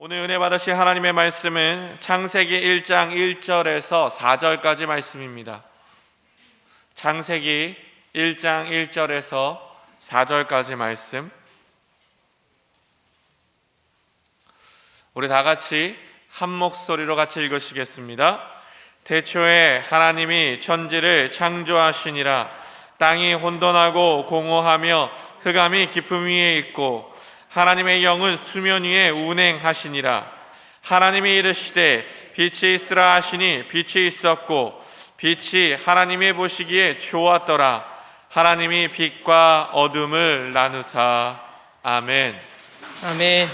오늘 은혜 받으신 하나님의 말씀은 창세기 1장 1절에서 4절까지 말씀입니다. 창세기 1장 1절에서 4절까지 말씀, 우리 다 같이 한 목소리로 같이 읽으시겠습니다. 태초에 하나님이 천지를 창조하시니라. 땅이 혼돈하고 공허하며 흑암이 깊음 위에 있고 하나님의 영은 수면 위에 운행하시니라. 하나님이 이르시되 빛이 있으라 하시니 빛이 있었고 빛이 하나님이 보시기에 좋았더라. 하나님이 빛과 어둠을 나누사. 아멘. 아멘.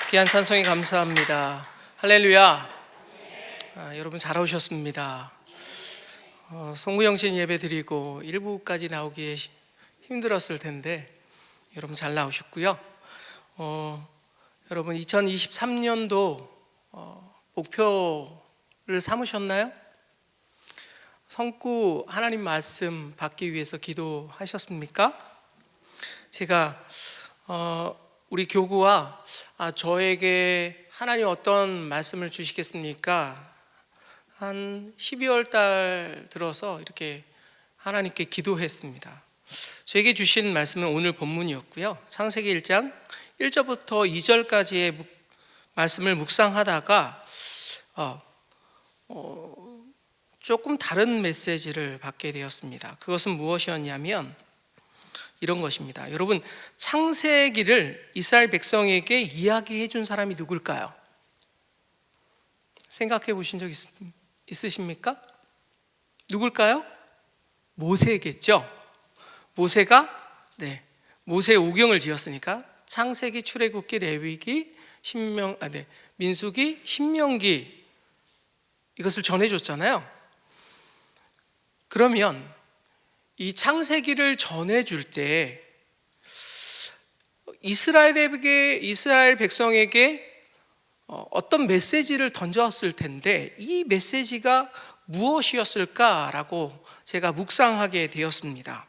귀한 찬송이 감사합니다. 할렐루야. 여러분 잘 오셨습니다. 송구영신 예배 드리고 1부까지 나오기 힘들었을 텐데 여러분 잘 나오셨고요. 여러분 2023년도 목표를 삼으셨나요? 성구 하나님 말씀 받기 위해서 기도하셨습니까? 제가 우리 교구와 저에게 하나님 어떤 말씀을 주시겠습니까? 한 12월 달 들어서 이렇게 하나님께 기도했습니다. 저에게 주신 말씀은 오늘 본문이었고요. 창세기 1장 1절부터 2절까지의 말씀을 묵상하다가 조금 다른 메시지를 받게 되었습니다. 그것은 무엇이었냐면 이런 것입니다. 여러분, 창세기를 이스라엘 백성에게 이야기해 준 사람이 누굴까요? 생각해 보신 적 있으십니까? 누굴까요? 모세겠죠. 모세가 모세 오경을 지었으니까 창세기, 출애굽기, 레위기, 민수기, 신명기 이것을 전해줬잖아요. 그러면 이 창세기를 전해줄 때 이스라엘 백성에게 어떤 메시지를 던졌을 텐데 이 메시지가 무엇이었을까라고 제가 묵상하게 되었습니다.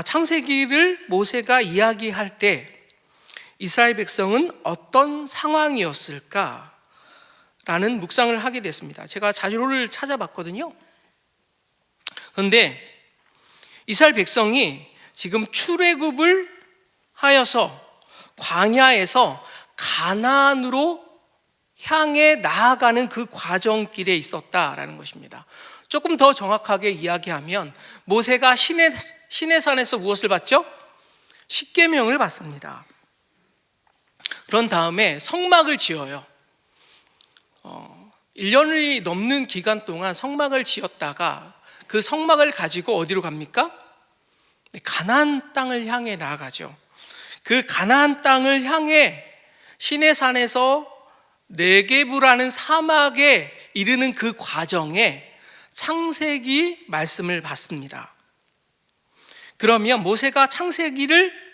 창세기를 모세가 이야기할 때 이스라엘 백성은 어떤 상황이었을까라는 묵상을 하게 됐습니다. 제가 자료를 찾아봤거든요. 그런데 이스라엘 백성이 지금 출애굽을 하여서 광야에서 가나안으로 향해 나아가는 그 과정길에 있었다라는 것입니다. 조금 더 정확하게 이야기하면 모세가 시내산에서 무엇을 받죠? 십계명을 받습니다. 그런 다음에 성막을 지어요. 1년이 넘는 기간 동안 성막을 지었다가 그 성막을 가지고 어디로 갑니까? 가나안 땅을 향해 나아가죠. 그 가나안 땅을 향해 시내산에서 네게부라는 사막에 이르는 그 과정에 창세기 말씀을 받습니다. 그러면 모세가 창세기를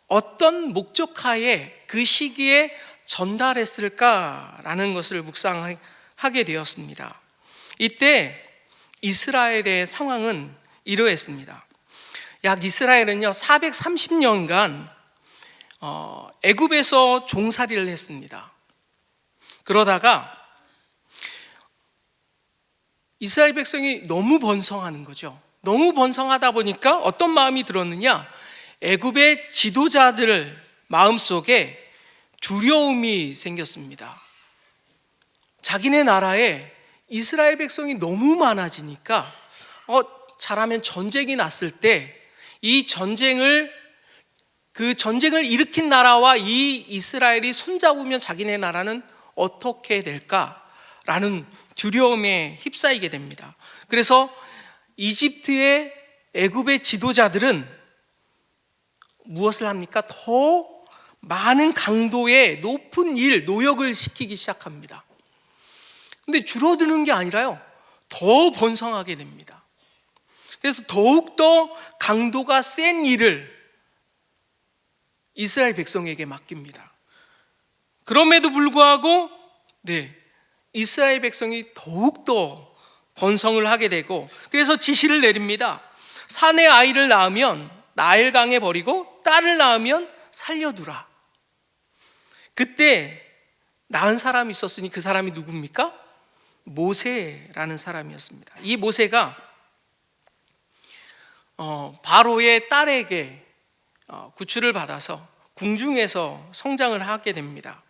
어떤 목적하에 그 시기에 전달했을까라는 것을 묵상하게 되었습니다. 이때 이스라엘의 상황은 이러했습니다. 이스라엘은요 430년간 애굽에서 종살이를 했습니다. 그러다가 이스라엘 백성이 너무 번성하는 거죠. 너무 번성하다 보니까 어떤 마음이 들었느냐? 애굽의 지도자들 마음속에 두려움이 생겼습니다. 자기네 나라에 이스라엘 백성이 너무 많아지니까 잘하면 전쟁이 났을 때 그 전쟁을 일으킨 나라와 이 이스라엘이 손잡으면 자기네 나라는 어떻게 될까라는 두려움에 휩싸이게 됩니다. 그래서 이집트의 애굽의 지도자들은 무엇을 합니까? 더 많은 강도의 높은 노역을 시키기 시작합니다. 근데 줄어드는 게 아니라요, 더 번성하게 됩니다. 그래서 더욱더 강도가 센 일을 이스라엘 백성에게 맡깁니다. 그럼에도 불구하고 이스라엘 백성이 더욱더 번성을 하게 되고, 그래서 지시를 내립니다. 산에 아이를 낳으면 나일강에 버리고 딸을 낳으면 살려두라. 그때 낳은 사람이 있었으니 그 사람이 누굽니까? 모세라는 사람이었습니다. 이 모세가 바로의 딸에게 구출을 받아서 궁중에서 성장을 하게 됩니다.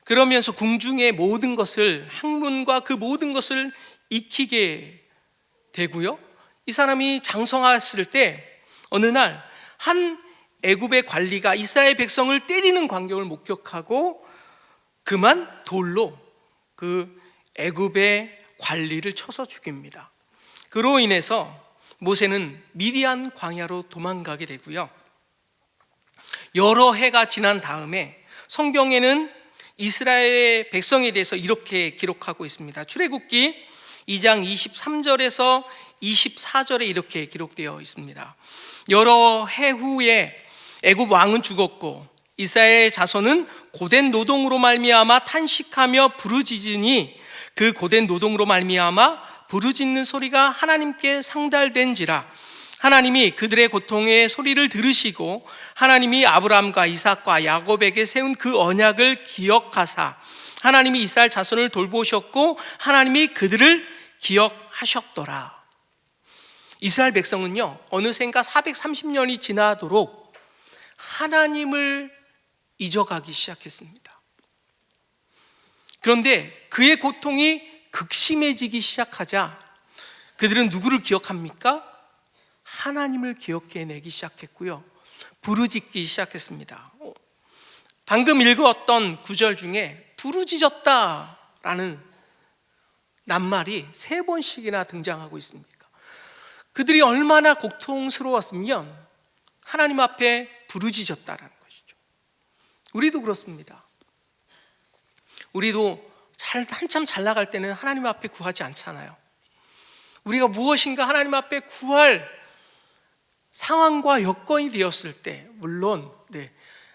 그러면서 궁중의 모든 것을, 학문과 그 모든 것을 익히게 되고요. 이 사람이 장성했을 때 어느 날 한 애굽의 관리가 이스라엘 백성을 때리는 광경을 목격하고 그만 돌로 그 애굽의 관리를 쳐서 죽입니다. 그로 인해서 모세는 미디안 광야로 도망가게 되고요. 여러 해가 지난 다음에 성경에는 이스라엘 백성에 대해서 이렇게 기록하고 있습니다. 출애굽기 2장 23절에서 24절에 이렇게 기록되어 있습니다. 여러 해 후에 애굽 왕은 죽었고 이스라엘 자손은 고된 노동으로 말미암아 탄식하며 부르짖으니 그 고된 노동으로 말미암아 부르짖는 소리가 하나님께 상달된지라. 하나님이 그들의 고통의 소리를 들으시고 하나님이 아브라함과 이삭과 야곱에게 세운 그 언약을 기억하사 하나님이 이스라엘 자손을 돌보셨고 하나님이 그들을 기억하셨더라. 이스라엘 백성은요, 어느샌가 430년이 지나도록 하나님을 잊어가기 시작했습니다. 그런데 그의 고통이 극심해지기 시작하자 그들은 누구를 기억합니까? 하나님을 기억해내기 시작했고요, 부르짖기 시작했습니다. 방금 읽었던 구절 중에 부르짖었다라는 낱말이 3번씩이나 등장하고 있습니다. 그들이 얼마나 고통스러웠으면 하나님 앞에 부르짖었다라는 것이죠. 우리도 그렇습니다. 우리도 한참 잘 나갈 때는 하나님 앞에 구하지 않잖아요. 우리가 무엇인가 하나님 앞에 구할 상황과 여건이 되었을 때, 물론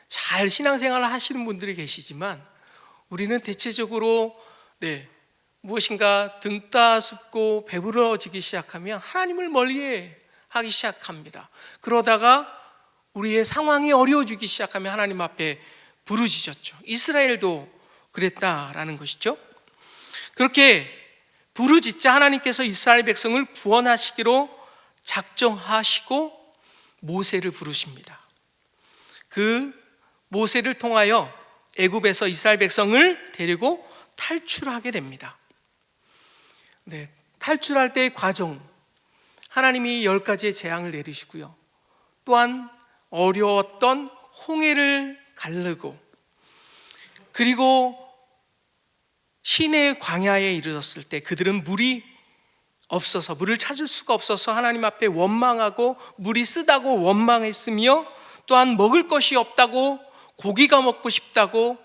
잘 신앙생활을 하시는 분들이 계시지만 우리는 대체적으로 무엇인가 등 따숩고 배부러지기 시작하면 하나님을 멀리하기 시작합니다. 그러다가 우리의 상황이 어려워지기 시작하면 하나님 앞에 부르짖었죠. 이스라엘도 그랬다라는 것이죠. 그렇게 부르짖자 하나님께서 이스라엘 백성을 구원하시기로 작정하시고 모세를 부르십니다. 그 모세를 통하여 애굽에서 이스라엘 백성을 데리고 탈출하게 됩니다. 탈출할 때의 과정, 하나님이 10가지의 재앙을 내리시고요, 또한 어려웠던 홍해를 가르고, 그리고 시내의 광야에 이르렀을 때 그들은 물이 없어서, 물을 찾을 수가 없어서 하나님 앞에 원망하고 물이 쓰다고 원망했으며, 또한 먹을 것이 없다고, 고기가 먹고 싶다고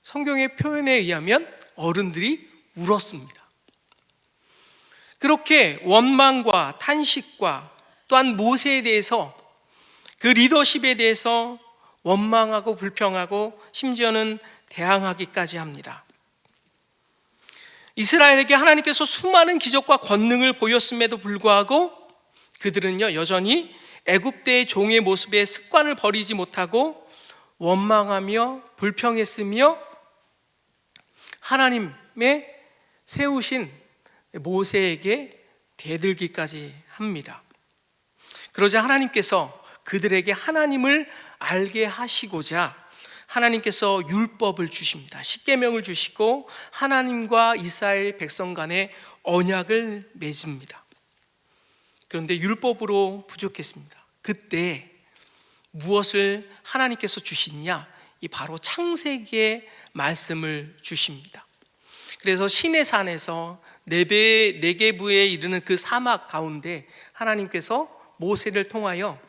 성경의 표현에 의하면 어른들이 울었습니다. 그렇게 원망과 탄식과 또한 모세에 대해서, 그 리더십에 대해서 원망하고 불평하고 심지어는 대항하기까지 합니다. 이스라엘에게 하나님께서 수많은 기적과 권능을 보였음에도 불구하고 그들은요, 여전히 애굽대의 종의 모습의 습관을 버리지 못하고 원망하며 불평했으며 하나님의 세우신 모세에게 대들기까지 합니다. 그러자 하나님께서 그들에게 하나님을 알게 하시고자 하나님께서 율법을 주십니다. 십계명을 주시고 하나님과 이스라엘 백성 간의 언약을 맺습니다. 그런데 율법으로 부족했습니다. 그때 무엇을 하나님께서 주시냐? 이 바로 창세기의 말씀을 주십니다. 그래서 시내산에서 네게부에 이르는 그 사막 가운데 하나님께서 모세를 통하여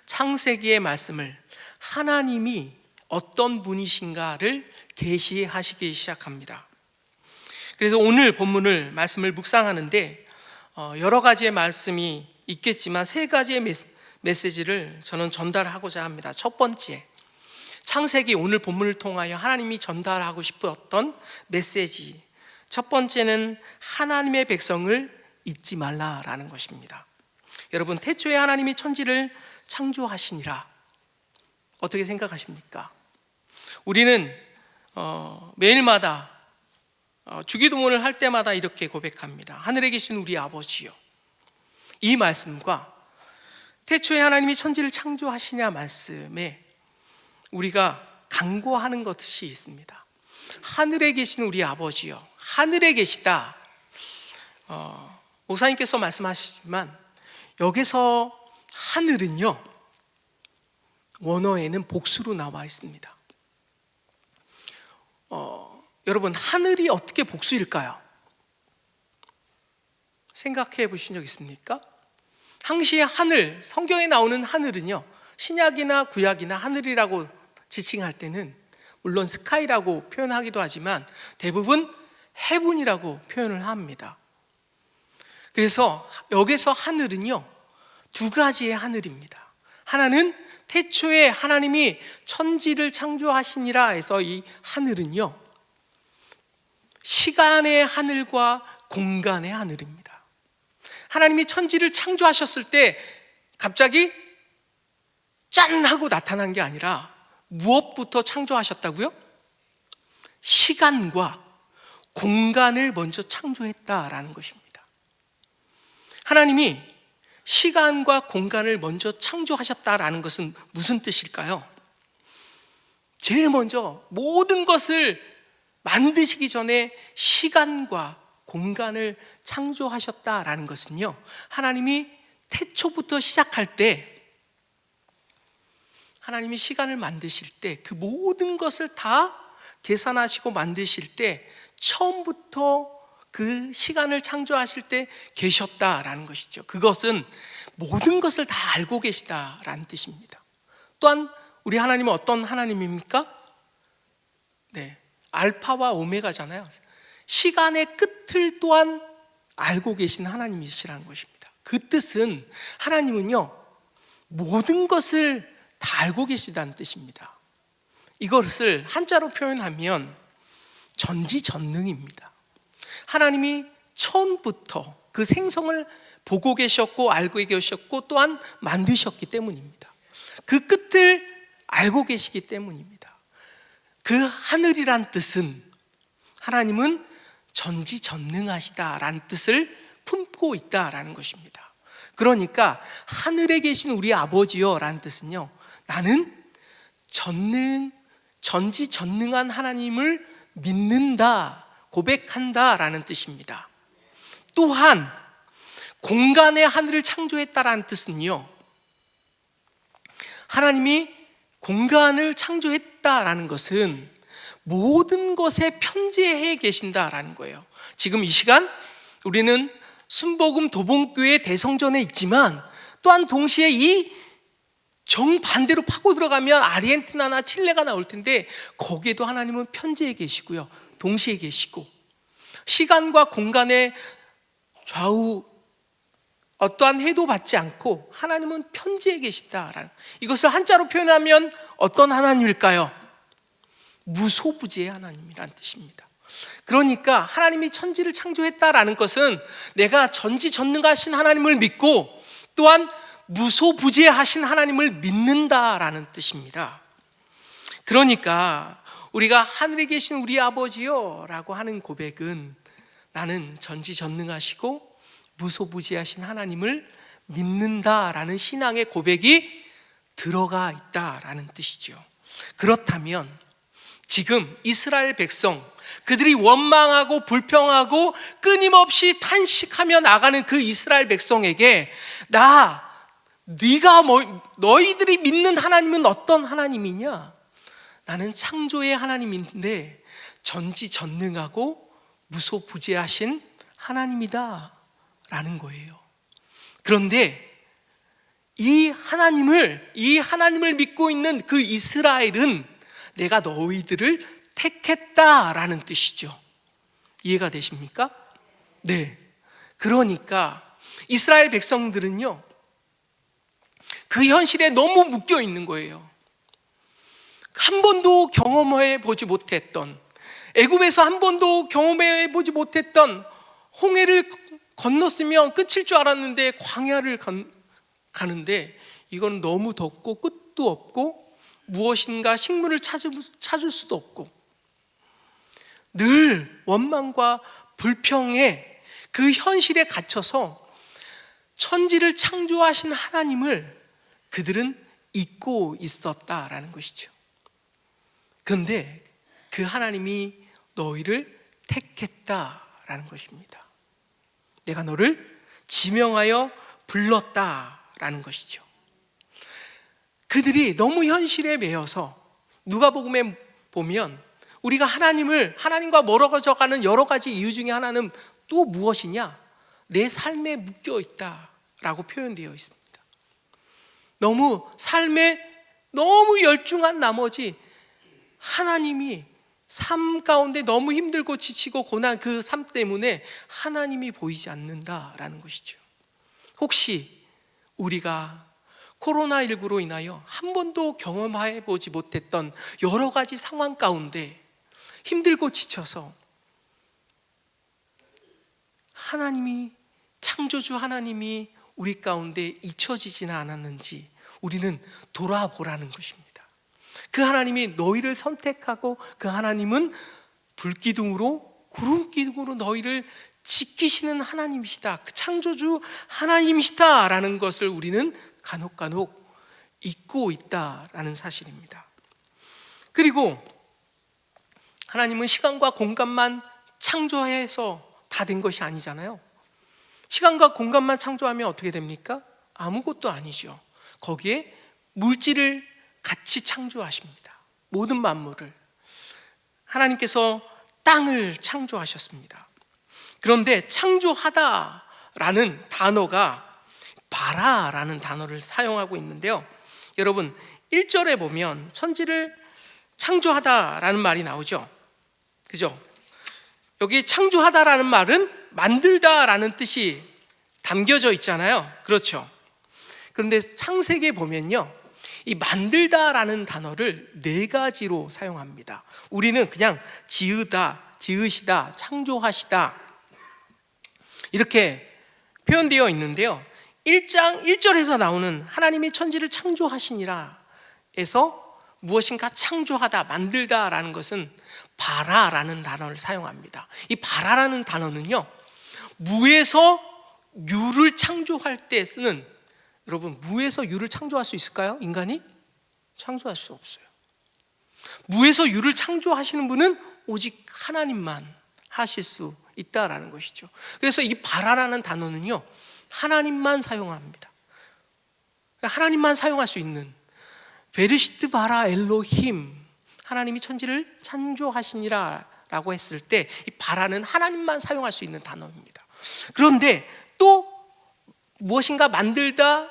창세기의 말씀을, 하나님이 어떤 분이신가를 계시하시기 시작합니다. 그래서 오늘 본문을, 말씀을 묵상하는데 여러 가지의 말씀이 있겠지만 3가지의 메시지를 저는 전달하고자 합니다. 첫 번째, 창세기 오늘 본문을 통하여 하나님이 전달하고 싶었던 메시지, 첫 번째는 하나님의 백성을 잊지 말라라는 것입니다. 여러분, 태초에 하나님이 천지를 창조하시니라, 어떻게 생각하십니까? 우리는 매일마다 주기도문을 할 때마다 이렇게 고백합니다. 하늘에 계신 우리 아버지요. 이 말씀과 태초에 하나님이 천지를 창조하시냐 말씀에 우리가 간구하는 것이 있습니다. 하늘에 계신 우리 아버지요, 하늘에 계시다. 목사님께서 말씀하시지만 여기서 하늘은요, 원어에는 복수로 나와 있습니다. 여러분, 하늘이 어떻게 복수일까요? 생각해 보신 적 있습니까? 당시의 하늘, 성경에 나오는 하늘은요, 신약이나 구약이나 하늘이라고 지칭할 때는 물론 스카이라고 표현하기도 하지만 대부분 헤븐이라고 표현을 합니다. 그래서 여기서 하늘은요, 두 가지의 하늘입니다. 하나는 태초에 하나님이 천지를 창조하시니라 해서 이 하늘은요, 시간의 하늘과 공간의 하늘입니다. 하나님이 천지를 창조하셨을 때 갑자기 짠 하고 나타난 게 아니라 무엇부터 창조하셨다고요? 시간과 공간을 먼저 창조했다라는 것입니다. 하나님이 시간과 공간을 먼저 창조하셨다라는 것은 무슨 뜻일까요? 제일 먼저 모든 것을 만드시기 전에 시간과 공간을 창조하셨다라는 것은요, 하나님이 태초부터 시작할 때, 하나님이 시간을 만드실 때, 그 모든 것을 다 계산하시고 만드실 때 처음부터 그 시간을 창조하실 때 계셨다라는 것이죠. 그것은 모든 것을 다 알고 계시다라는 뜻입니다. 또한 우리 하나님은 어떤 하나님입니까? 네, 알파와 오메가잖아요. 시간의 끝을 또한 알고 계신 하나님이시라는 것입니다. 그 뜻은 하나님은요, 모든 것을 다 알고 계시다는 뜻입니다. 이것을 한자로 표현하면 전지전능입니다. 하나님이 처음부터 그 생성을 보고 계셨고 알고 계셨고 또한 만드셨기 때문입니다. 그 끝을 알고 계시기 때문입니다. 그 하늘이란 뜻은 하나님은 전지전능하시다라는 뜻을 품고 있다라는 것입니다. 그러니까 하늘에 계신 우리 아버지요 라는 뜻은요, 나는 전지전능한 하나님을 믿는다, 고백한다라는 뜻입니다. 또한 공간의 하늘을 창조했다라는 뜻은요, 하나님이 공간을 창조했다라는 것은 모든 것에 편재해 계신다라는 거예요. 지금 이 시간 우리는 순복음 도봉교회 대성전에 있지만 또한 동시에 이 정반대로 파고 들어가면 아르헨티나나 칠레가 나올 텐데 거기에도 하나님은 편재해 계시고요, 동시에 계시고 시간과 공간의 좌우 어떠한 해도 받지 않고 하나님은 편재해 계시다라는, 이것을 한자로 표현하면 어떤 하나님일까요? 무소부재의 하나님이란 뜻입니다. 그러니까 하나님이 천지를 창조했다라는 것은 내가 전지전능하신 하나님을 믿고 또한 무소부재하신 하나님을 믿는다라는 뜻입니다. 그러니까 우리가 하늘에 계신 우리 아버지요 라고 하는 고백은 나는 전지전능하시고 무소부재하신 하나님을 믿는다라는 신앙의 고백이 들어가 있다라는 뜻이죠. 그렇다면 지금 이스라엘 백성, 그들이 원망하고 불평하고 끊임없이 탄식하며 나가는 그 이스라엘 백성에게 너희들이 믿는 하나님은 어떤 하나님이냐? 나는 창조의 하나님인데 전지전능하고 무소부재하신 하나님이다 라는 거예요. 그런데 이 하나님을 믿고 있는 그 이스라엘은 내가 너희들을 택했다라는 뜻이죠. 이해가 되십니까? 네. 그러니까 이스라엘 백성들은요, 그 현실에 너무 묶여 있는 거예요. 한 번도 경험해 보지 못했던, 애굽에서 한 번도 경험해 보지 못했던 홍해를 건넜으면 끝일 줄 알았는데 광야를 가는데 이건 너무 덥고 끝도 없고 무엇인가 식물을 찾을 수도 없고 늘 원망과 불평의 그 현실에 갇혀서 천지를 창조하신 하나님을 그들은 잊고 있었다라는 것이죠. 그런데 그 하나님이 너희를 택했다라는 것입니다. 내가 너를 지명하여 불렀다라는 것이죠. 그들이 너무 현실에 매여서 누가복음에 보면 우리가 하나님과 멀어져가는 여러 가지 이유 중에 하나는 또 무엇이냐? 내 삶에 묶여 있다라고 표현되어 있습니다. 너무 삶에 너무 열중한 나머지 하나님이 삶 가운데 너무 힘들고 지치고 고난 그 삶 때문에 하나님이 보이지 않는다라는 것이죠. 혹시 우리가 코로나19로 인하여 한 번도 경험해 보지 못했던 여러 가지 상황 가운데 힘들고 지쳐서 창조주 하나님이 우리 가운데 잊혀지지는 않았는지 우리는 돌아보라는 것입니다. 그 하나님이 너희를 선택하고 그 하나님은 불기둥으로 구름기둥으로 너희를 지키시는 하나님이시다. 그 창조주 하나님이시다라는 것을 우리는 간혹 잊고 있다라는 사실입니다. 그리고 하나님은 시간과 공간만 창조해서 다 된 것이 아니잖아요. 시간과 공간만 창조하면 어떻게 됩니까? 아무것도 아니죠. 거기에 물질을 같이 창조하십니다. 모든 만물을. 하나님께서 땅을 창조하셨습니다. 그런데 창조하다라는 단어가 바라라는 단어를 사용하고 있는데요. 여러분 1절에 보면 천지를 창조하다라는 말이 나오죠. 그죠? 여기 창조하다라는 말은 만들다라는 뜻이 담겨져 있잖아요. 그렇죠? 그런데 창세기에 보면요, 이 만들다라는 단어를 4가지로 사용합니다. 우리는 그냥 지으다, 지으시다, 창조하시다 이렇게 표현되어 있는데요. 1장 1절에서 나오는 하나님이 천지를 창조하시니라 에서 무엇인가 창조하다, 만들다라는 것은 바라라는 단어를 사용합니다. 이 바라라는 단어는요, 무에서 유를 창조할 때 쓰는, 여러분 무에서 유를 창조할 수 있을까요? 인간이? 창조할 수 없어요. 무에서 유를 창조하시는 분은 오직 하나님만 하실 수 있다라는 것이죠. 그래서 이 바라라는 단어는요, 하나님만 사용합니다. 하나님만 사용할 수 있는, 베르시트 바라 엘로힘, 하나님이 천지를 창조하시니라 라고 했을 때 이 바라는 하나님만 사용할 수 있는 단어입니다. 그런데 또 무엇인가 만들다,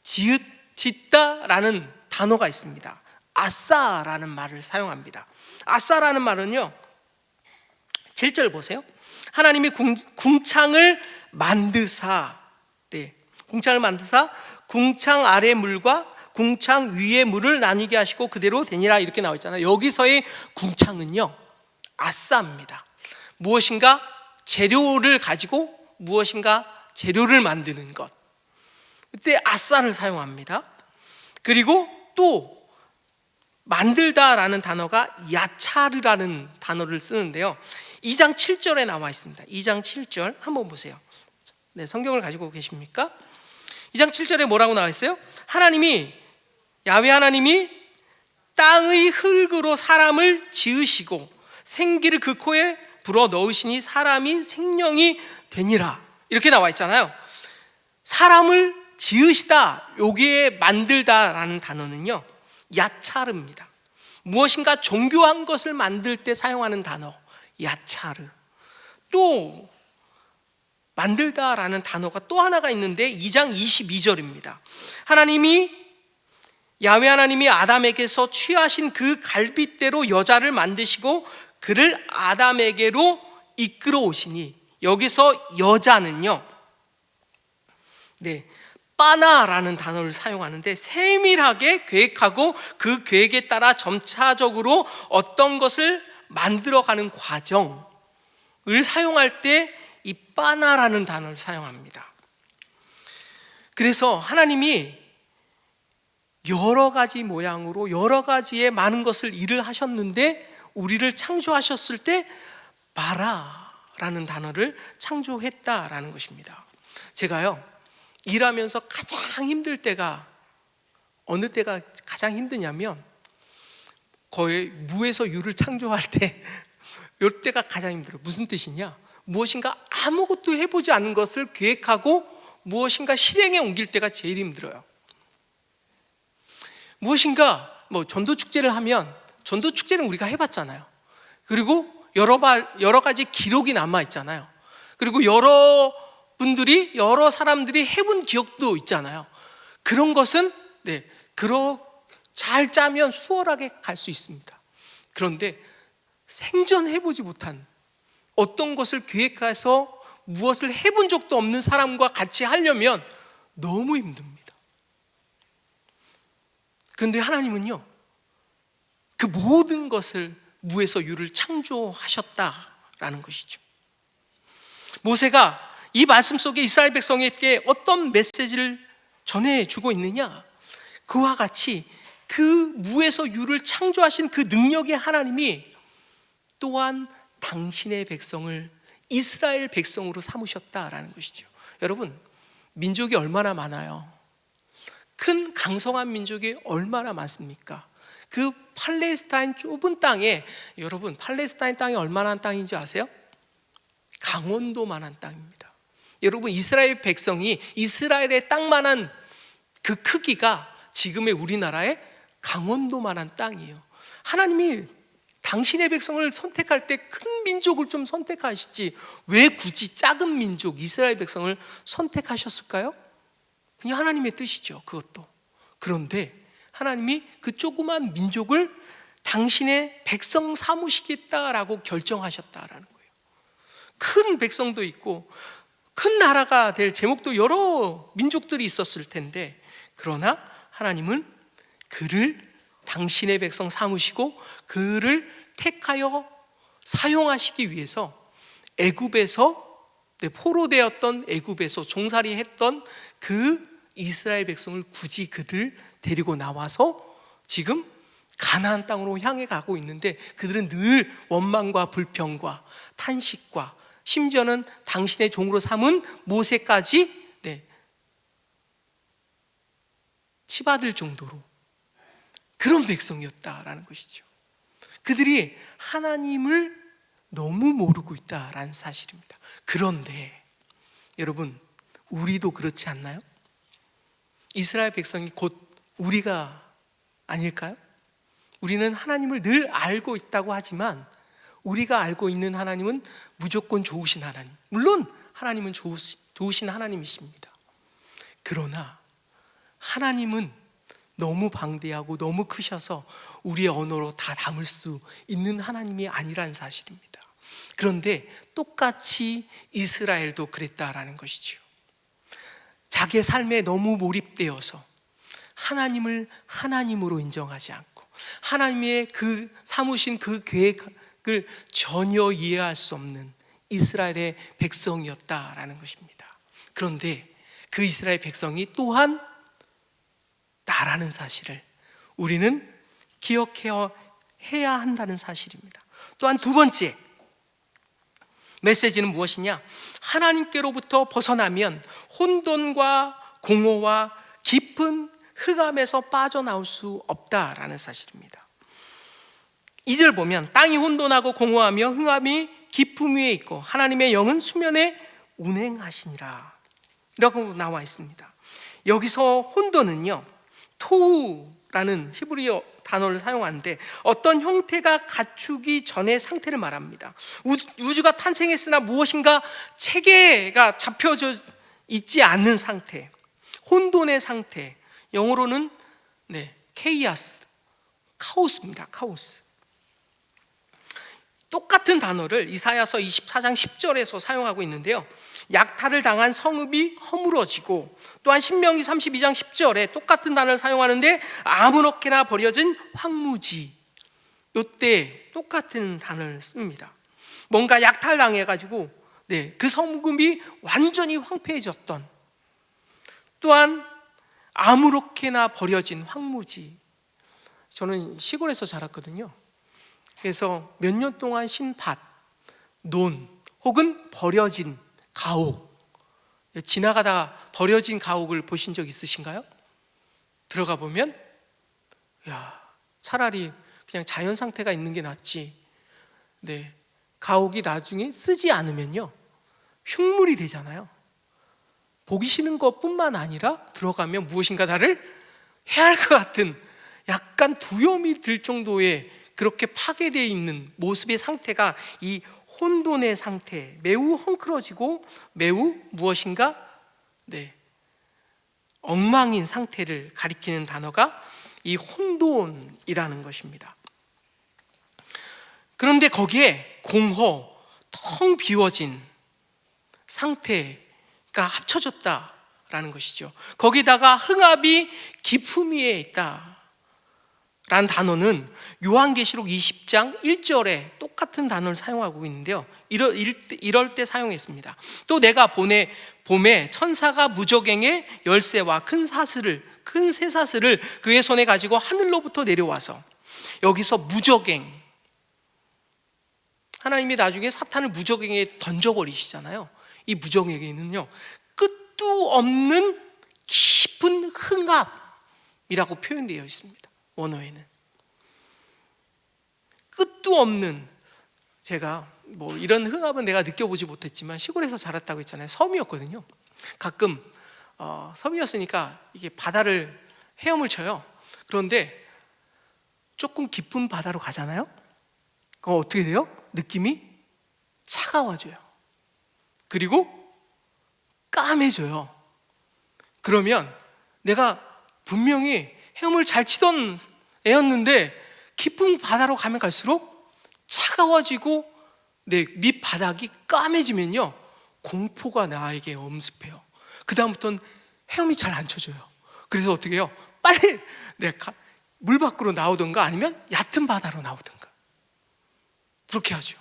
짓다라는 단어가 있습니다. 아싸라는 말을 사용합니다. 아싸라는 말은요, 7절 보세요. 하나님이 궁창을 만드사, 궁창을 만드사 궁창 아래 물과 궁창 위의 물을 나뉘게 하시고 그대로 되니라 이렇게 나와 있잖아요. 여기서의 궁창은요, 아싸입니다. 무엇인가 재료를 가지고 무엇인가 재료를 만드는 것, 그때 아싸를 사용합니다. 그리고 또 만들다라는 단어가 야차르라는 단어를 쓰는데요, 2장 7절에 나와 있습니다. 2장 7절 한번 보세요. 네, 성경을 가지고 계십니까? 2장 7절에 뭐라고 나와 있어요? 야훼 하나님이 땅의 흙으로 사람을 지으시고 생기를 그 코에 불어 넣으시니 사람이 생명이 되니라 이렇게 나와 있잖아요. 사람을 지으시다, 여기에 만들다라는 단어는요, 야차르입니다. 무엇인가 정교한 것을 만들 때 사용하는 단어 야차르. 또 만들다라는 단어가 또 하나가 있는데 2장 22절입니다. 야훼 하나님이 아담에게서 취하신 그 갈빗대로 여자를 만드시고 그를 아담에게로 이끌어 오시니, 여기서 여자는요, 빠나라는 단어를 사용하는데 세밀하게 계획하고 그 계획에 따라 점차적으로 어떤 것을 만들어가는 과정을 사용할 때 이 빠나라는 단어를 사용합니다. 그래서 하나님이 여러 가지 모양으로 여러 가지의 많은 것을 일을 하셨는데 우리를 창조하셨을 때 바라라는 단어를 창조했다라는 것입니다. 제가요 일하면서 가장 힘들 때가 어느 때가 가장 힘드냐면 거의 무에서 유를 창조할 때 이때가 가장 힘들어요. 무슨 뜻이냐? 무엇인가 아무것도 해보지 않은 것을 계획하고 무엇인가 실행에 옮길 때가 제일 힘들어요. 무엇인가 전도 축제를 하면 전도 축제는 우리가 해봤잖아요. 그리고 여러 가지 기록이 남아 있잖아요. 그리고 여러 사람들이 해본 기억도 있잖아요. 그런 것은 잘 짜면 수월하게 갈 수 있습니다. 그런데 생전해보지 못한 어떤 것을 기획해서 무엇을 해본 적도 없는 사람과 같이 하려면 너무 힘듭니다. 그런데 하나님은요 그 모든 것을 무에서 유를 창조하셨다라는 것이죠. 모세가 이 말씀 속에 이스라엘 백성에게 어떤 메시지를 전해주고 있느냐? 그와 같이 그 무에서 유를 창조하신 그 능력의 하나님이 또한 당신의 백성을 이스라엘 백성으로 삼으셨다라는 것이죠. 여러분, 민족이 얼마나 많아요? 큰 강성한 민족이 얼마나 많습니까? 그 팔레스타인 좁은 땅에, 여러분 팔레스타인 땅이 얼마나 땅인지 아세요? 강원도만한 땅입니다. 여러분, 이스라엘 백성이 이스라엘의 땅만한 그 크기가 지금의 우리나라의 강원도만한 땅이에요. 하나님이 당신의 백성을 선택할 때 큰 민족을 좀 선택하시지 왜 굳이 작은 민족 이스라엘 백성을 선택하셨을까요? 그냥 하나님의 뜻이죠, 그것도. 그런데 하나님이 그 조그만 민족을 당신의 백성 삼으시겠다라고 결정하셨다라는 거예요. 큰 백성도 있고 큰 나라가 될 제목도 여러 민족들이 있었을 텐데, 그러나 하나님은 그를 당신의 백성 삼으시고 그를 택하여 사용하시기 위해서 애굽에서 포로되었던 애굽에서 종살이 했던 그 이스라엘 백성을 굳이 그를 데리고 나와서 지금 가나안 땅으로 향해 가고 있는데, 그들은 늘 원망과 불평과 탄식과 심지어는 당신의 종으로 삼은 모세까지 치받을 정도로 그런 백성이었다라는 것이죠. 그들이 하나님을 너무 모르고 있다라는 사실입니다. 그런데 여러분, 우리도 그렇지 않나요? 이스라엘 백성이 곧 우리가 아닐까요? 우리는 하나님을 늘 알고 있다고 하지만 우리가 알고 있는 하나님은 무조건 좋으신 하나님, 물론 하나님은 좋으신 하나님이십니다. 그러나 하나님은 너무 방대하고 너무 크셔서 우리의 언어로 다 담을 수 있는 하나님이 아니란 사실입니다. 그런데 똑같이 이스라엘도 그랬다라는 것이죠. 자기의 삶에 너무 몰입되어서 하나님을 하나님으로 인정하지 않고 하나님의 그 삼으신 그 계획을 전혀 이해할 수 없는 이스라엘의 백성이었다라는 것입니다. 그런데 그 이스라엘 백성이 또한 나라는 사실을 우리는 기억해야 한다는 사실입니다. 또한 두 번째 메시지는 무엇이냐? 하나님께로부터 벗어나면 혼돈과 공허와 깊은 흑암에서 빠져나올 수 없다라는 사실입니다. 2절 보면 땅이 혼돈하고 공허하며 흑암이 깊음 위에 있고 하나님의 영은 수면에 운행하시니라 이라고 나와 있습니다. 여기서 혼돈은요, 토우라는 히브리어 단어를 사용하는데 어떤 형태가 갖추기 전의 상태를 말합니다. 우주가 탄생했으나 무엇인가 체계가 잡혀져 있지 않는 상태, 혼돈의 상태, 영어로는 케이아스, 카오스입니다. 카오스. 똑같은 단어를 이사야서 24장 10절에서 사용하고 있는데요, 약탈을 당한 성읍이 허물어지고, 또한 신명기 32장 10절에 똑같은 단어를 사용하는데 아무렇게나 버려진 황무지, 이때 똑같은 단어를 씁니다. 뭔가 약탈당해가지고 그 성읍이 완전히 황폐해졌던, 또한 아무렇게나 버려진 황무지. 저는 시골에서 자랐거든요. 그래서 몇 년 동안 신밭, 논 혹은 버려진 가옥, 지나가다 버려진 가옥을 보신 적 있으신가요? 들어가 보면 야, 차라리 그냥 자연 상태가 있는 게 낫지. 네, 가옥이 나중에 쓰지 않으면요 흉물이 되잖아요. 보기 싫은 것뿐만 아니라 들어가면 무엇인가 나를 해할 것 같은 약간 두려움이 들 정도의 그렇게 파괴되어 있는 모습의 상태가 이 혼돈의 상태, 매우 헝클어지고 매우 무엇인가 엉망인 상태를 가리키는 단어가 이 혼돈이라는 것입니다. 그런데 거기에 공허, 텅 비워진 상태가 합쳐졌다라는 것이죠. 거기다가 흥압이 기품 위에 있다 라는 단어는 요한계시록 20장 1절에 똑같은 단어를 사용하고 있는데요, 이럴 때 사용했습니다. 또 내가 봄에 천사가 무저갱의 열쇠와 큰 쇠사슬을 그의 손에 가지고 하늘로부터 내려와서, 여기서 무저갱, 하나님이 나중에 사탄을 무저갱에 던져버리시잖아요. 이 무저갱에는요 끝도 없는 깊은 흥압이라고 표현되어 있습니다. 원어에는 끝도 없는, 제가 뭐 이런 흥압은 내가 느껴보지 못했지만 시골에서 자랐다고 했잖아요. 섬이었거든요. 가끔 섬이었으니까 이게 바다를 헤엄을 쳐요. 그런데 조금 깊은 바다로 가잖아요. 그럼 어떻게 돼요? 느낌이 차가워져요. 그리고 까매져요. 그러면 내가 분명히 헤엄을 잘 치던 애였는데 깊은 바다로 가면 갈수록 차가워지고 내 밑바닥이 까매지면요 공포가 나에게 엄습해요. 그 다음부터는 헤엄이 잘 안 쳐져요. 그래서 어떻게 해요? 빨리 물 밖으로 나오든가 아니면 얕은 바다로 나오든가 그렇게 하죠.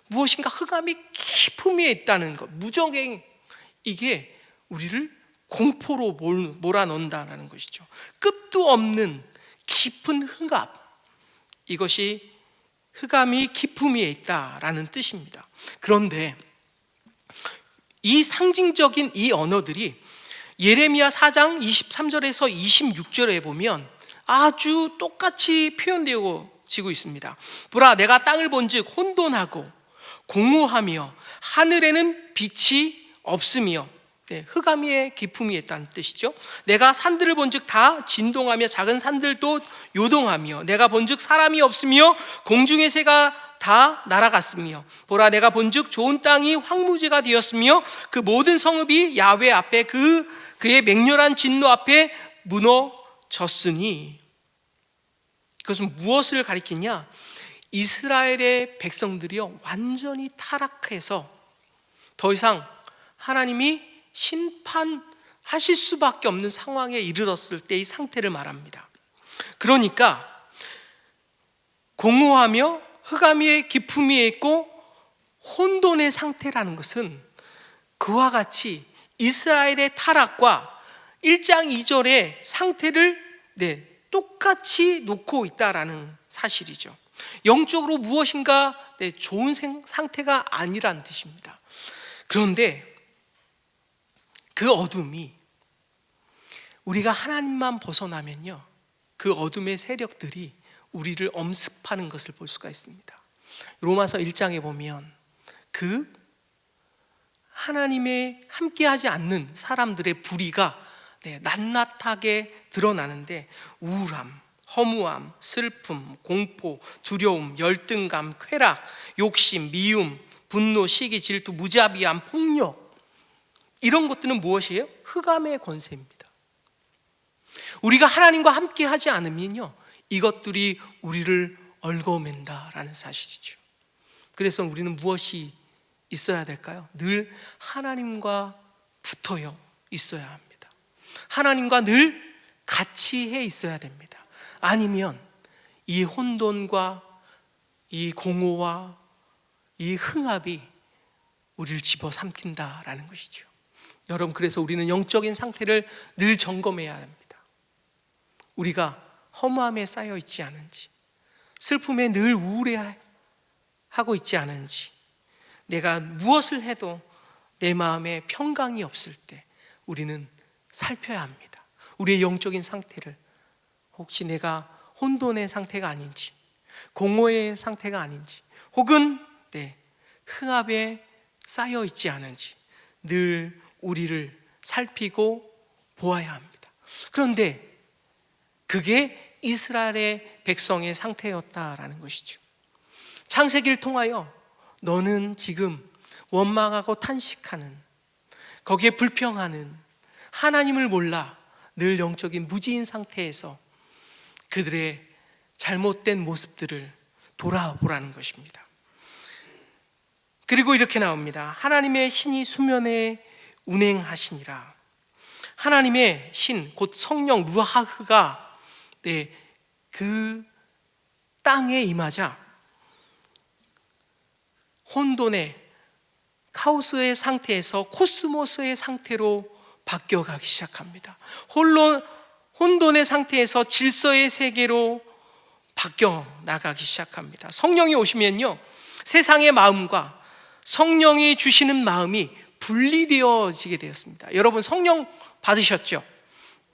무엇인가 흑암이 깊음 위에 있다는 것, 무저갱, 이게 우리를 공포로 몰아넣는다는 것이죠. 끝도 없는 깊은 흑암, 이것이 흑암이 깊음 위에 있다라는 뜻입니다. 그런데 이 상징적인 이 언어들이 예레미야 4장 23절에서 26절에 보면 아주 똑같이 표현되어지고 있습니다. 보라, 내가 땅을 본즉 혼돈하고 공허하며 하늘에는 빛이 없으며, 흑암의 깊음이 있다는 뜻이죠. 내가 산들을 본즉 다 진동하며 작은 산들도 요동하며, 내가 본즉 사람이 없으며 공중의 새가 다 날아갔으며, 보라, 내가 본즉 좋은 땅이 황무지가 되었으며 그 모든 성읍이 야훼 앞에 그의 맹렬한 진노 앞에 무너졌으니. 그것은 무엇을 가리키냐? 이스라엘의 백성들이요 완전히 타락해서 더 이상 하나님이 심판하실 수밖에 없는 상황에 이르렀을 때의 상태를 말합니다. 그러니까 공허하며 흑암의 깊음 위에 있고 혼돈의 상태라는 것은 그와 같이 이스라엘의 타락과 1장 2절의 상태를 똑같이 놓고 있다라는 사실이죠. 영적으로 무엇인가 좋은 상태가 아니란 뜻입니다. 그런데 그 어둠이 우리가 하나님만 벗어나면요 그 어둠의 세력들이 우리를 엄습하는 것을 볼 수가 있습니다. 로마서 1장에 보면 그 하나님의 함께하지 않는 사람들의 불의가 낱낱하게 드러나는데, 우울함, 허무함, 슬픔, 공포, 두려움, 열등감, 쾌락, 욕심, 미움, 분노, 시기, 질투, 무자비함, 폭력, 이런 것들은 무엇이에요? 흑암의 권세입니다. 우리가 하나님과 함께 하지 않으면요 이것들이 우리를 얽어맨다라는 사실이죠. 그래서 우리는 무엇이 있어야 될까요? 늘 하나님과 붙어요 있어야 합니다. 하나님과 늘 같이 해 있어야 됩니다. 아니면 이 혼돈과 이 공허와 이 흥압이 우리를 집어삼킨다라는 것이죠. 여러분, 그래서 우리는 영적인 상태를 늘 점검해야 합니다. 우리가 허무함에 쌓여 있지 않은지, 슬픔에 늘 우울해하고 있지 않은지, 내가 무엇을 해도 내 마음에 평강이 없을 때 우리는 살펴야 합니다. 우리의 영적인 상태를, 혹시 내가 혼돈의 상태가 아닌지, 공허의 상태가 아닌지, 혹은 흥압에 쌓여 있지 않은지 늘 우리를 살피고 보아야 합니다. 그런데 그게 이스라엘의 백성의 상태였다라는 것이죠. 창세기를 통하여 너는 지금 원망하고 탄식하는, 거기에 불평하는, 하나님을 몰라 늘 영적인 무지인 상태에서 그들의 잘못된 모습들을 돌아보라는 것입니다. 그리고 이렇게 나옵니다. 하나님의 신이 수면에 운행하시니라. 하나님의 신, 곧 성령 루하흐가 그 땅에 임하자 혼돈의 카오스의 상태에서 코스모스의 상태로 바뀌어가기 시작합니다. 혼돈의 상태에서 질서의 세계로 바뀌어 나가기 시작합니다. 성령이 오시면요, 세상의 마음과 성령이 주시는 마음이 분리되어지게 되었습니다. 여러분 성령 받으셨죠?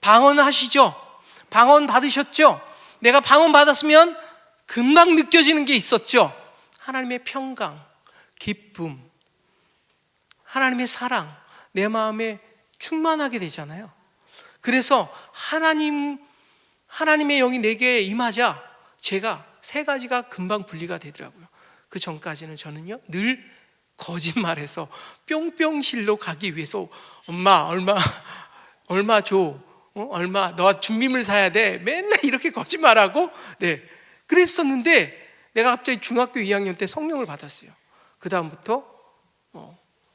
방언하시죠? 방언 받으셨죠? 내가 방언 받았으면 금방 느껴지는 게 있었죠? 하나님의 평강, 기쁨, 하나님의 사랑, 내 마음에 충만하게 되잖아요. 그래서 하나님의 영이 내게 임하자 제가 세 가지가 금방 분리가 되더라고요. 그 전까지는 저는요 늘 거짓말해서 뿅뿅실로 가기 위해서 엄마 얼마 줘, 얼마, 너 준비물 사야 돼, 맨날 이렇게 거짓말하고 그랬었는데 내가 갑자기 중학교 2학년 때 성령을 받았어요. 그 다음부터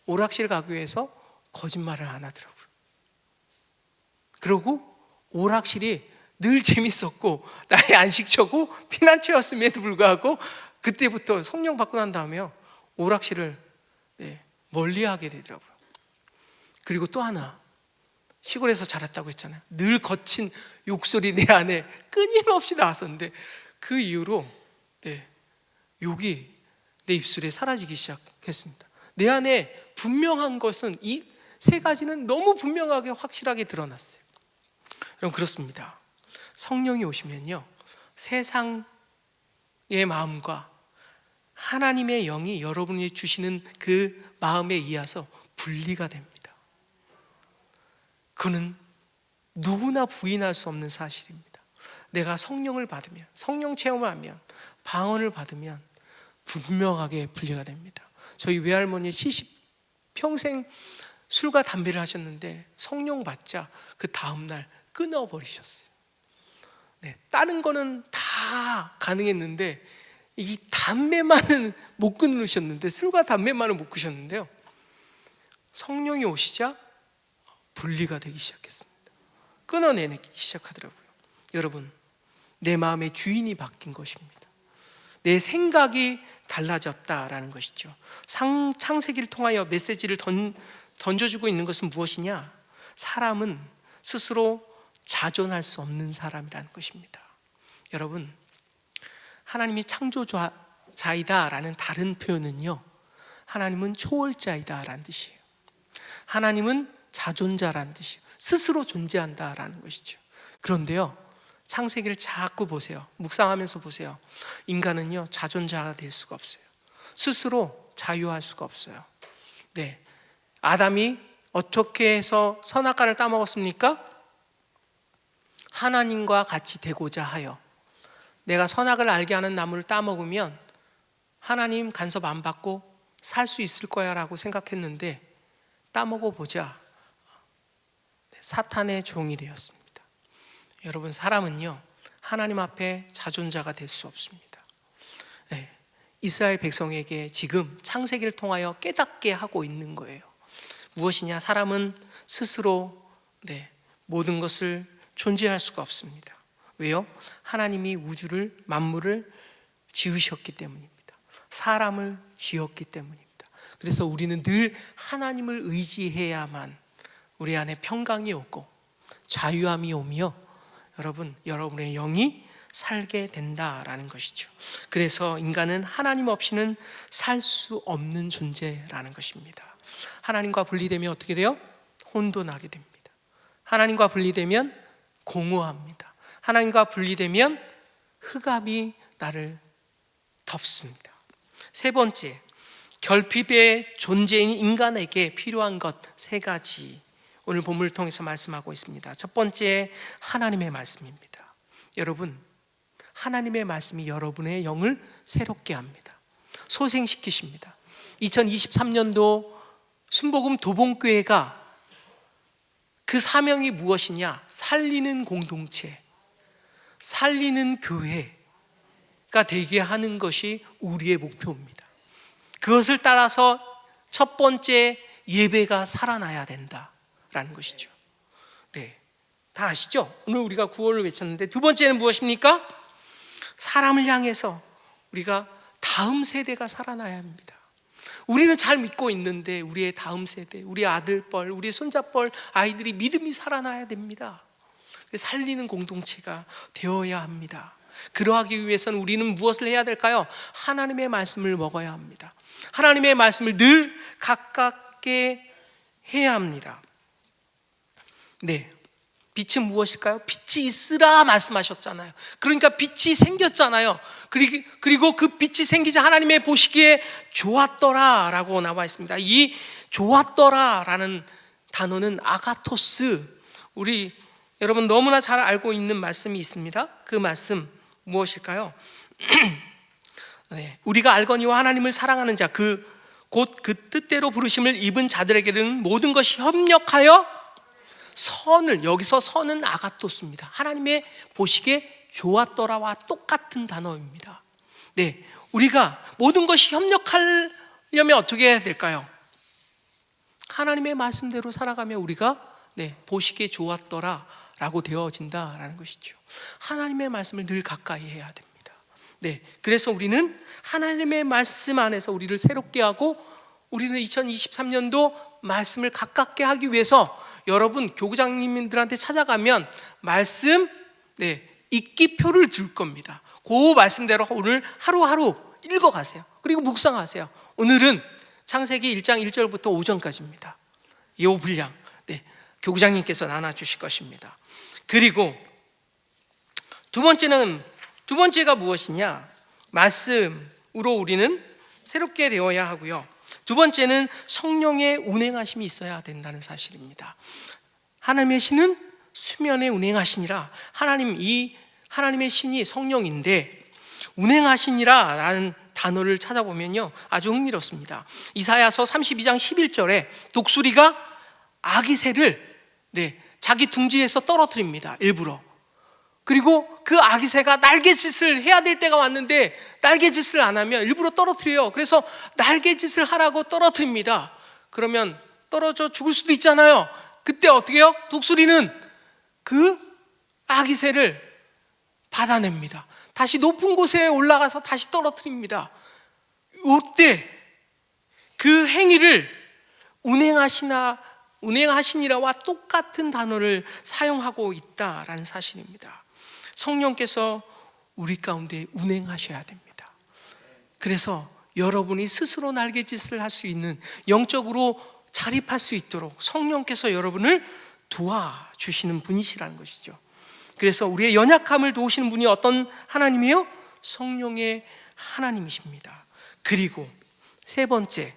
오락실 가기 위해서 거짓말을 안 하더라고요. 그러고 오락실이 늘 재밌었고 나의 안식처고 피난처였음에도 불구하고 그때부터 성령 받고 난 다음에요 오락실을 멀리하게 되더라고요. 그리고 또 하나, 시골에서 자랐다고 했잖아요. 늘 거친 욕설이 내 안에 끊임없이 나왔었는데 그 이후로 욕이 내 입술에 사라지기 시작했습니다. 내 안에 분명한 것은 이 세 가지는 너무 분명하게 확실하게 드러났어요. 여러분 그렇습니다. 성령이 오시면요 세상의 마음과 하나님의 영이 여러분이 주시는 그 마음에 의해서 분리가 됩니다. 그는 누구나 부인할 수 없는 사실입니다. 내가 성령을 받으면, 성령 체험을 하면, 방언을 받으면 분명하게 분리가 됩니다. 저희 외할머니 평생 술과 담배를 하셨는데 성령 받자 그 다음날 끊어버리셨어요. 다른 거는 다 가능했는데 이 담배만은 못 끊으셨는데, 술과 담배만은 못 끊으셨는데요 성령이 오시자 분리가 되기 시작했습니다. 끊어내기 시작하더라고요. 여러분 내 마음의 주인이 바뀐 것입니다. 내 생각이 달라졌다라는 것이죠. 창세기를 통하여 메시지를 던져주고 있는 것은 무엇이냐? 사람은 스스로 자존할 수 없는 사람이라는 것입니다. 여러분 하나님이 창조자이다라는 다른 표현은요 하나님은 초월자이다라는 뜻이에요. 하나님은 자존자라는 뜻이에요. 스스로 존재한다라는 것이죠. 그런데요 창세기를 자꾸 보세요. 묵상하면서 보세요. 인간은요 자존자가 될 수가 없어요. 스스로 자유할 수가 없어요. 아담이 어떻게 해서 선악과를 따먹었습니까? 하나님과 같이 되고자 하여, 내가 선악을 알게 하는 나무를 따먹으면 하나님 간섭 안 받고 살 수 있을 거야 라고 생각했는데 따먹어 보자 사탄의 종이 되었습니다. 여러분 사람은요 하나님 앞에 자존자가 될 수 없습니다. 이스라엘 백성에게 지금 창세기를 통하여 깨닫게 하고 있는 거예요. 무엇이냐? 사람은 스스로 모든 것을 존재할 수가 없습니다. 왜요? 하나님이 우주를, 만물을 지으셨기 때문입니다. 사람을 지었기 때문입니다. 그래서 우리는 늘 하나님을 의지해야만 우리 안에 평강이 오고 자유함이 오며 여러분, 여러분의 영이 살게 된다라는 것이죠. 그래서 인간은 하나님 없이는 살 수 없는 존재라는 것입니다. 하나님과 분리되면 어떻게 돼요? 혼돈하게 됩니다. 하나님과 분리되면 공허합니다. 하나님과 분리되면 흑암이 나를 덮습니다. 세 번째, 결핍의 존재인 인간에게 필요한 것 세 가지, 오늘 본문을 통해서 말씀하고 있습니다. 첫 번째, 하나님의 말씀입니다. 여러분, 하나님의 말씀이 여러분의 영을 새롭게 합니다. 소생시키십니다. 2023년도 순복음 도봉교회가 그 사명이 무엇이냐? 살리는 공동체, 살리는 교회가 되게 하는 것이 우리의 목표입니다. 그것을 따라서 첫 번째, 예배가 살아나야 된다라는 것이죠. 네, 다 아시죠? 오늘 우리가 구호를 외쳤는데, 두 번째는 무엇입니까? 사람을 향해서 우리가 다음 세대가 살아나야 합니다. 우리는 잘 믿고 있는데 우리의 다음 세대, 우리 아들뻘, 우리 손자뻘 아이들이 믿음이 살아나야 됩니다. 살리는 공동체가 되어야 합니다. 그러하기 위해서는 우리는 무엇을 해야 될까요? 하나님의 말씀을 먹어야 합니다. 하나님의 말씀을 늘 가깝게 해야 합니다. 네, 빛은 무엇일까요? 빛이 있으라 말씀하셨잖아요. 그러니까 빛이 생겼잖아요. 그리고 그 빛이 생기자 하나님의 보시기에 좋았더라 라고 나와 있습니다. 이 좋았더라 라는 단어는 아가토스, 우리 여러분 너무나 잘 알고 있는 말씀이 있습니다. 그 말씀 무엇일까요? 네, 우리가 알거니와 하나님을 사랑하는 자, 곧 그 뜻대로 부르심을 입은 자들에게는 모든 것이 협력하여 선을, 여기서 선은 아가토스입니다. 하나님의 보시기에 좋았더라와 똑같은 단어입니다. 네, 우리가 모든 것이 협력하려면 어떻게 해야 될까요? 하나님의 말씀대로 살아가며 우리가 보시기에 좋았더라 라고 되어진다라는 것이죠. 하나님의 말씀을 늘 가까이 해야 됩니다. 네, 그래서 우리는 하나님의 말씀 안에서 우리를 새롭게 하고, 우리는 2023년도 말씀을 가깝게 하기 위해서 여러분 교구장님들한테 찾아가면 말씀 읽기표를 줄 겁니다. 그 말씀대로 오늘 하루하루 읽어가세요. 그리고 묵상하세요. 오늘은 창세기 1장 1절부터 5절까지입니다. 이 분량 교구장님께서 나눠주실 것입니다. 그리고 두 번째가 무엇이냐? 말씀으로 우리는 새롭게 되어야 하고요. 두 번째는 성령의 운행하심이 있어야 된다는 사실입니다. 하나님의 신은 수면에 운행하시니라. 하나님의 신이 성령인데 운행하시니라 라는 단어를 찾아보면요, 아주 흥미롭습니다. 이사야서 32장 11절에 독수리가 아기새를 자기 둥지에서 떨어뜨립니다. 일부러. 그리고 그 아기새가 날갯짓을 해야 될 때가 왔는데 날갯짓을 안 하면 일부러 떨어뜨려요. 그래서 날갯짓을 하라고 떨어뜨립니다. 그러면 떨어져 죽을 수도 있잖아요. 그때 어떻게 해요? 독수리는 그 아기새를 받아냅니다. 다시 높은 곳에 올라가서 다시 떨어뜨립니다. 이때 그 행위를 운행하시니라와 똑같은 단어를 사용하고 있다라는 사실입니다. 성령께서 우리 가운데 운행하셔야 됩니다. 그래서 여러분이 스스로 날갯짓을 할 수 있는, 영적으로 자립할 수 있도록 성령께서 여러분을 도와주시는 분이시라는 것이죠. 그래서 우리의 연약함을 도우시는 분이 어떤 하나님이요? 성령의 하나님이십니다. 그리고 세 번째,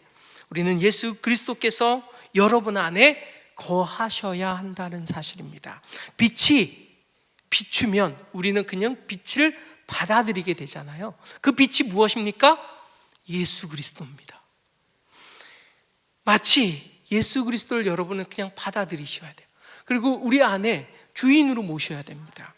우리는 예수 그리스도께서 여러분 안에 거하셔야 한다는 사실입니다. 빛이 비추면 우리는 그냥 빛을 받아들이게 되잖아요. 그 빛이 무엇입니까? 예수 그리스도입니다. 마치 예수 그리스도를 여러분은 그냥 받아들이셔야 돼요. 그리고 우리 안에 주인으로 모셔야 됩니다.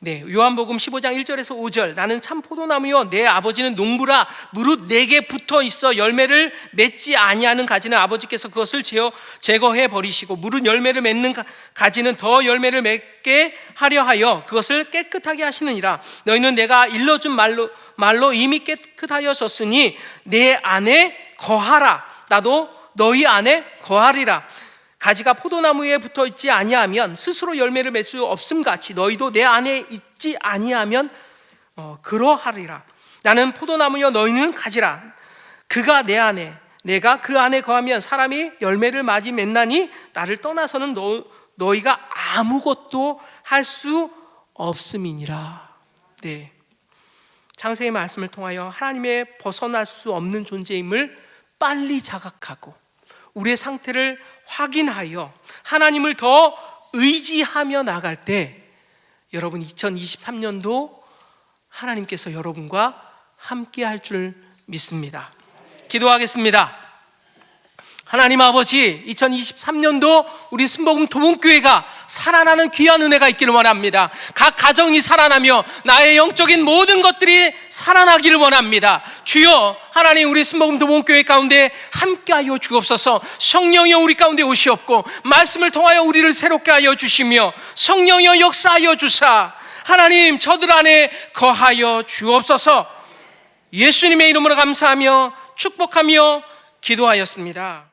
요한복음 15장 1절에서 5절, 나는 참 포도나무요 내 아버지는 농부라. 무릇 내게 붙어 있어 열매를 맺지 아니하는 가지는 아버지께서 그것을 제거해 버리시고, 무릇 열매를 맺는 가지는 더 열매를 맺게 하려 하여 그것을 깨끗하게 하시느니라. 너희는 내가 일러준 말로 이미 깨끗하여졌으니 내 안에 거하라. 나도 너희 안에 거하리라. 가지가 포도나무에 붙어 있지 아니하면 스스로 열매를 맺을 수 없음 같이 너희도 내 안에 있지 아니하면 그러하리라. 나는 포도나무여 너희는 가지라. 그가 내 안에 내가 그 안에 거하면 사람이 열매를 많이 맺나니 나를 떠나서는 너희가 아무것도 할 수 없음이니라. 네. 창세의 말씀을 통하여 하나님의 벗어날 수 없는 존재임을 빨리 자각하고 우리의 상태를 확인하여 하나님을 더 의지하며 나갈 때 여러분 2023년도 하나님께서 여러분과 함께 할 줄 믿습니다. 기도하겠습니다. 하나님 아버지, 2023년도 우리 순복음 도봉교회가 살아나는 귀한 은혜가 있기를 원합니다. 각 가정이 살아나며 나의 영적인 모든 것들이 살아나기를 원합니다. 주여, 하나님 우리 순복음 도봉교회 가운데 함께하여 주옵소서. 성령이여 우리 가운데 오시옵고 말씀을 통하여 우리를 새롭게 하여 주시며 성령이여 역사하여 주사 하나님 저들 안에 거하여 주옵소서. 예수님의 이름으로 감사하며 축복하며 기도하였습니다.